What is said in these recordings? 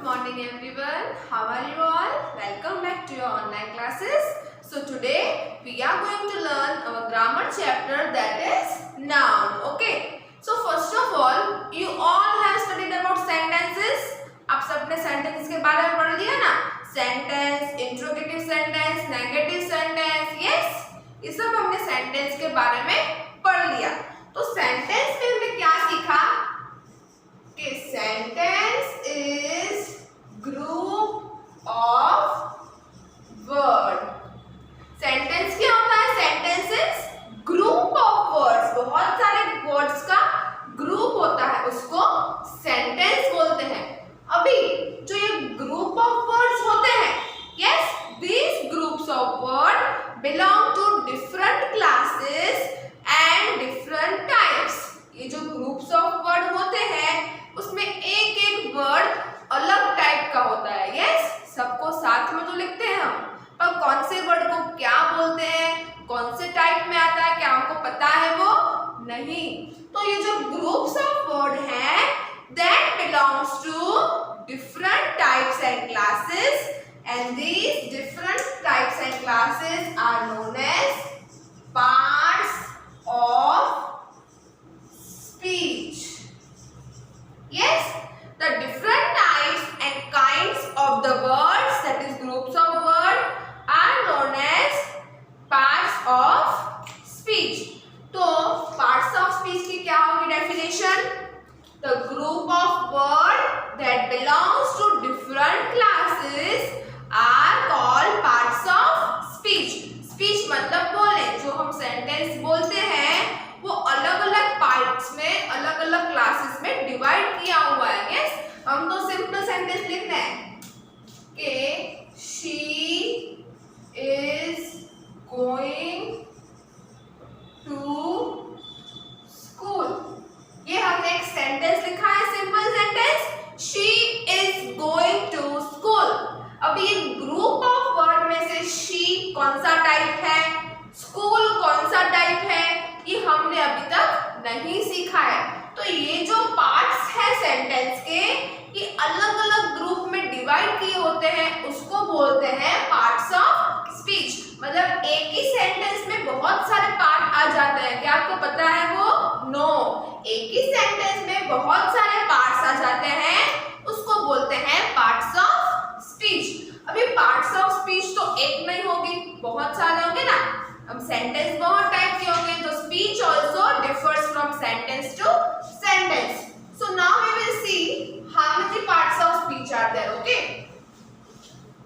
morning everyone. How are you all? Welcome back to your online classes. So today we are going to learn our grammar chapter, that is noun. Okay. So first of all, you all have studied about sentences. आप सबने sentence के बारे में पढ़ लिया ना? Sentence, interrogative sentence, negative sentence, yes, ये सब हमने सेंटेंस के बारे में पढ़ लिया। तो सेंटेंस में हमने क्या सीखा कि sentence is group of word. Sentence क्या होता है? Sentence is group of words, बहुत सारे वर्ड्स का ग्रुप होता है, उसको सेंटेंस बोलते हैं। अभी जो ये ग्रुप ऑफ वर्ड्स होते हैं, yes, these groups of word belong to different classes and different types. ये जो ग्रुप्स ऑफ वर्ड होते हैं उसमें एक एक वर्ड अलग टाइप का होता है, यस, सबको साथ में तो लिखते हैं हम, पर कौन से वर्ड को क्या बोलते हैं, कौन से टाइप में आता है, क्या हमको पता है? वो नहीं। तो ये जो ग्रुप्स ऑफ वर्ड हैं that belongs to different types and classes, and these different types and classes are known as parts of speech. Yes, the different types and kinds of the words, that is groups of word, are known as parts of speech. तो parts of speech की क्या होगी definition? The group of word that belongs to different classes are called parts of speech. Speech मतलब बोलने, जो हम sentence बोलते हैं वो अलग अलग पार्ट्स में, अलग अलग क्लासेस में डिवाइड किया हुआ है। यस, हम तो सिंपल सेंटेंस लिखते हैं कि she is going to school। ये हमने एक सेंटेंस लिखा है, simple sentence, she is going to school। अब ये ग्रुप ऑफ वर्ड में से she कौन सा टाइप है, स्कूल कौन सा टाइप है, ये हमने अभी तक नहीं सीखा है। तो ये जो पार्ट्स हैं सेंटेंस के, ये अलग अलग ग्रुप में डिवाइड किए होते हैं, उसको बोलते हैं पार्ट्स ऑफ स्पीच। मतलब एक ही सेंटेंस में बहुत सारे पार्ट आ जाते हैं, क्या आपको पता है वो? नो, एक ही सेंटेंस में बहुत सारे पार्ट्स आ जाते हैं, उसको बोलते हैं पार्ट्स ऑफ स्पीच। अभी पार्ट्स ऑफ स्पीच तो एक नहीं होगी, बहुत सारे होंगे ना। अब सेंटेंस बहुत टाइप के होंगे, तो speech also differs from sentence to sentence. So now we will see how many parts of speech are there. Okay,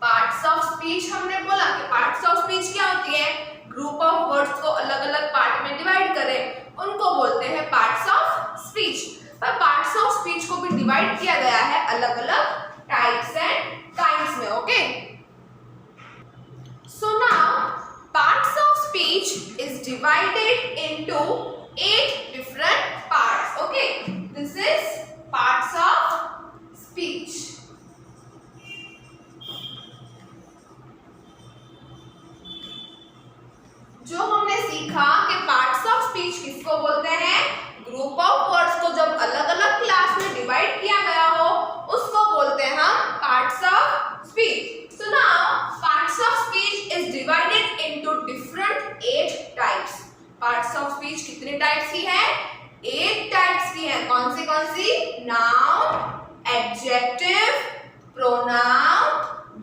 parts of speech हमने बोला कि पार्ट्स ऑफ स्पीच क्या होती है? ग्रुप ऑफ वर्ड्स को अलग अलग पार्ट में डिवाइड करें, उनको बोलते हैं पार्ट्स ऑफ स्पीच। पर पार्ट्स ऑफ स्पीच को भी डिवाइड किया गया है अलग अलग टाइप्स एंड काइंड्स में। Okay, so now parts of speech is divided into 8 different parts. Okay, this is parts of speech. जो हमने सीखा कि पार्ट्स ऑफ स्पीच किसको बोलते हैं? ग्रुप ऑफ वर्ड्स को जब अलग अलग क्लास में डिवाइड किया गया हो उसको बोलते हैं हम parts of speech. So now parts of speech is divided into different 8 types. Parts of speech कितने टाइप्स की है? 8 टाइप्स की है। कौन सी? Noun, adjective, pronoun,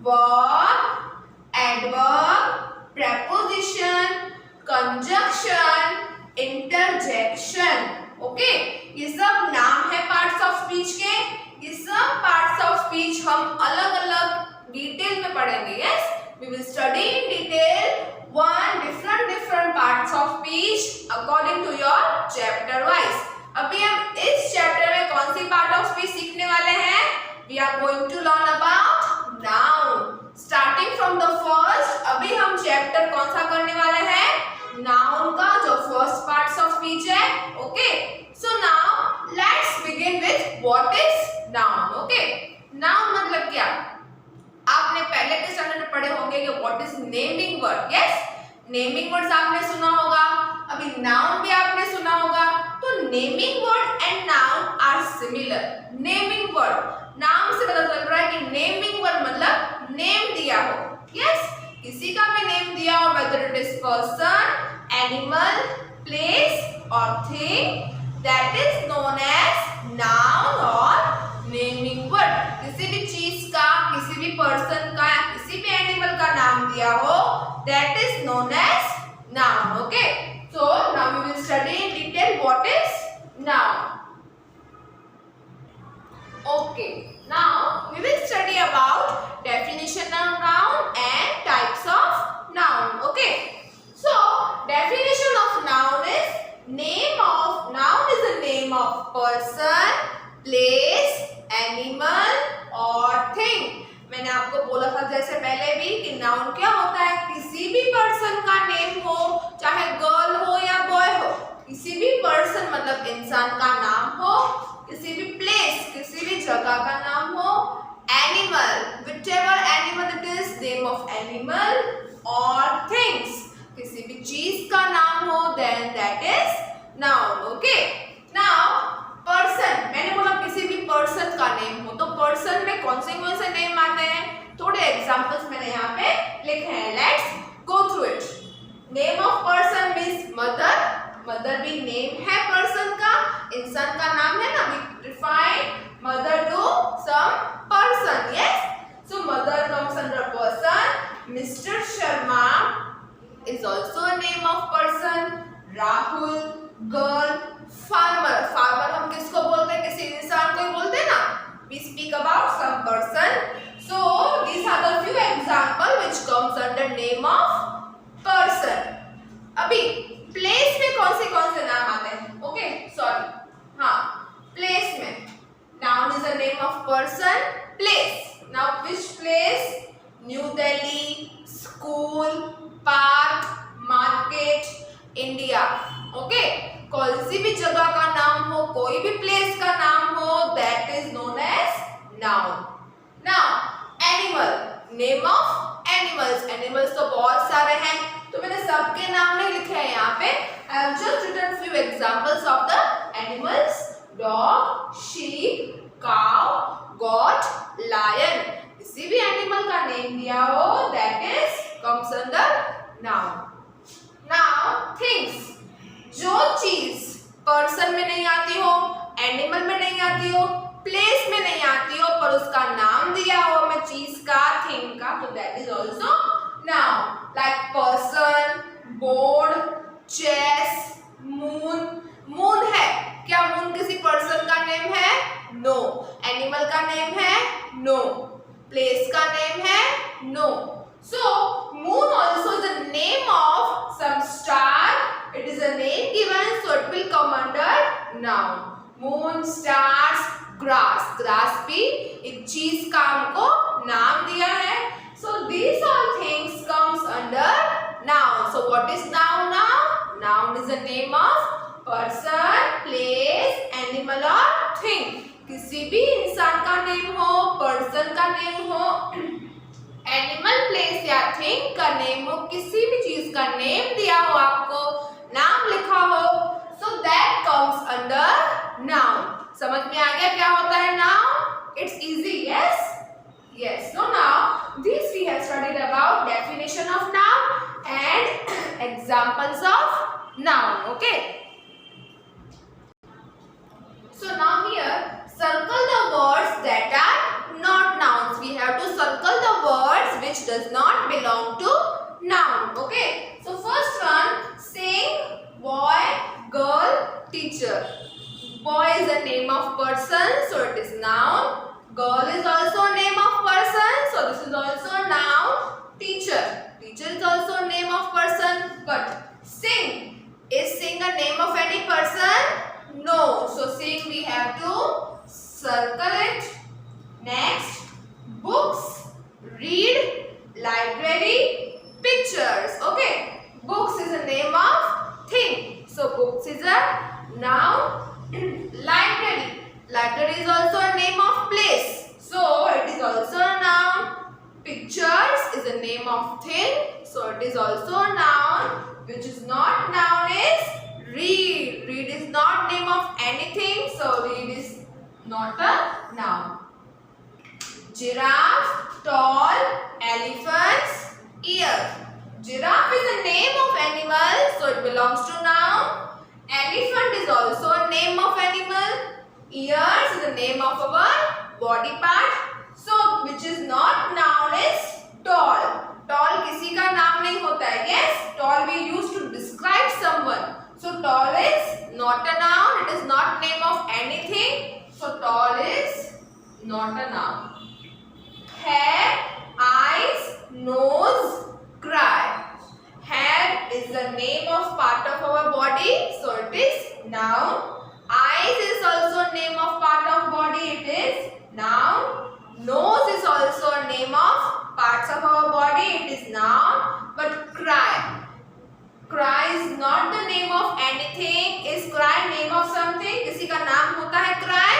verb, adverb, preposition, conjunction, interjection। Okay, ये सब नाम है पार्ट्स ऑफ स्पीच के। ये सब पार्ट्स ऑफ स्पीच हम अलग अलग डिटेल में पढ़ेंगे। Yes, we will study in detail one different parts of speech according to your chapter wise. अभी हम इस चैप्टर में कौन सी पार्ट ऑफ स्पीच सीखने वाले हैं? We are going to learn about noun starting from the first. अभी हम चैप्टर कौन सा करने वाले हैं? नाउन का, जो फर्स्ट पार्ट्स ऑफ स्पीच है। Okay, so now let's begin with what is noun. Okay, noun मतलब क्या? आपने पहले के स्टैंडर्ड में पढ़े होंगे कि what is naming word. Yes, naming words आपने सुना होगा, अभी नाउन भी आपने सुना होगा। तो naming word and noun are similar. Naming word, नाम से पता चल रहा है कि or thing that is known as noun or naming word. किसी भी चीज का, किसी भी पर्सन का या किसी भी एनिमल का नाम दिया हो, that is known as noun. Okay, so now we will study in detail what is noun. Okay, now we will study about definition of noun and types of noun. Okay, so definition of noun is noun is the name of person, place, animal और thing. मैंने आपको बोला था जैसे पहले भी कि noun क्या होता है, किसी भी पर्सन का नेम हो, चाहे गर्ल हो या बॉय हो, किसी भी पर्सन मतलब इंसान का नाम हो, किसी भी प्लेस, किसी भी जगह का नाम हो, animal, whichever animal it is, name of animal or things, किसी भी चीज का नाम हो, then that is noun. Okay, now person, मैंने बोला किसी भी पर्सन का नेम हो, तो पर्सन में कौन से नेम आते हैं, थोड़े एग्जांपल्स मैंने यहाँ पे लिखे हैं. Let's go through it. Name of person means mother. Mother भी नेम है पर्सन का, इंसान का नाम है ना. We define mother to some person. Yes, so mother comes under person. Mister Sharma is also a name of person. Rahul, girl, farmer. Farmer हम किसको बोलते हैं, किसी इंसान को ही बोलते हैं ना. We speak about some person. So these are the few example which comes under name of person. अभी प्लेस में कौन से नाम आते हैं. ओके, सॉरी, हाँ, प्लेस में noun is a name of person. Place, now which place, new Delhi, school, park, market, India. Okay, कौन सी भी जगह का नाम हो, कोई भी प्लेस का नाम हो, that is known as noun. Now animal, name of animals. Animals तो बहुत सारे हैं, तो मैंने सबके नाम नहीं लिखे हैं यहाँ पे. I have just written few examples of the animals. Dog, sheep, cow, goat, lion. किसी भी एनिमल का नेम दिया हो, that is comes under noun. Now things, जो चीज पर्सन में नहीं आती हो, एनिमल में नहीं आती हो, प्लेस में नहीं आती हो, पर उसका नाम दिया हो मैं चीज का, थिंग का, तो that is also noun. Like person, board, chess, moon. Moon है क्या, मून किसी पर्सन का नेम है? नो. एनिमल का नेम है? नो. प्लेस का नेम है? No. So moon also is the name of some star. It is a name given, so it will come under noun. Moon, stars, grass. Grass भी एक चीज का हमको नाम दिया है. So these all things comes under noun. So what is noun now? Noun is the name of person, place, animal or thing. किसी भी इंसान का नेम हो, पर्सन का नेम हो, एनिमल, प्लेस या थिंग का नेम हो, किसी भी चीज का नेम दिया हो, आपको नाम लिखा हो, so that comes under noun. समझ में आ गया क्या होता है noun? It's easy. Yes, yes. So now this we have studied about definition of noun and examples of noun. Okay, so now here circle the words that are not nouns. We have to circle the words which does not belong to noun. Okay, so first one, sing, boy, girl, teacher. Boy is the name of person, so it is noun. Girl is also a name of person, so this is also a noun. Teacher, teacher is also a name of person. But sing, is sing a name of any person? No. So sing we have to circle it. Next, books, read, library, pictures. Okay, books is a name of thing, so books is a noun. Library, library is also a name of place, so it is also a noun. Pictures is a name of thing, so it is also a noun. Which is not noun is read. Read is not name of anything, so read is not a noun. Giraffe, tall, elephant's ear. Giraffe is the name of animal, so it belongs to noun. Elephant is also a name of animal. Ears is the name of our body part. So which is not noun is tall. Tall किसी का नाम नहीं होता है. Yes, tall we use to describe someone. So tall is not a noun. It is not name of anything. So tall is not a noun. Hair, eyes, nose, cry. Hair is the name of part of our body, so it is noun. Eyes is also name of part of body, it is noun. Nose is also a name of parts of our body, it is noun. But cry. Cry is not the name of anything. Is cry name of something? किसी का नाम होता है cry?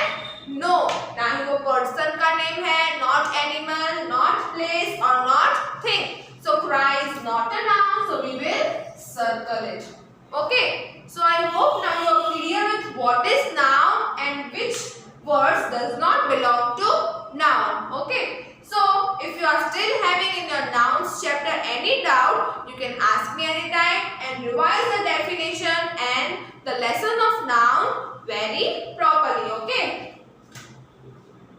No. ना ही वो person का name है, not animal, not place or not thing. So cry is not a noun, so we will circle it. Okay. So I hope now you are clear with what is noun and which words does not belong to noun. Okay. So if you are still having in your nouns chapter any doubt, you can ask me anytime and revise the definition and the lesson of noun very properly. Okay.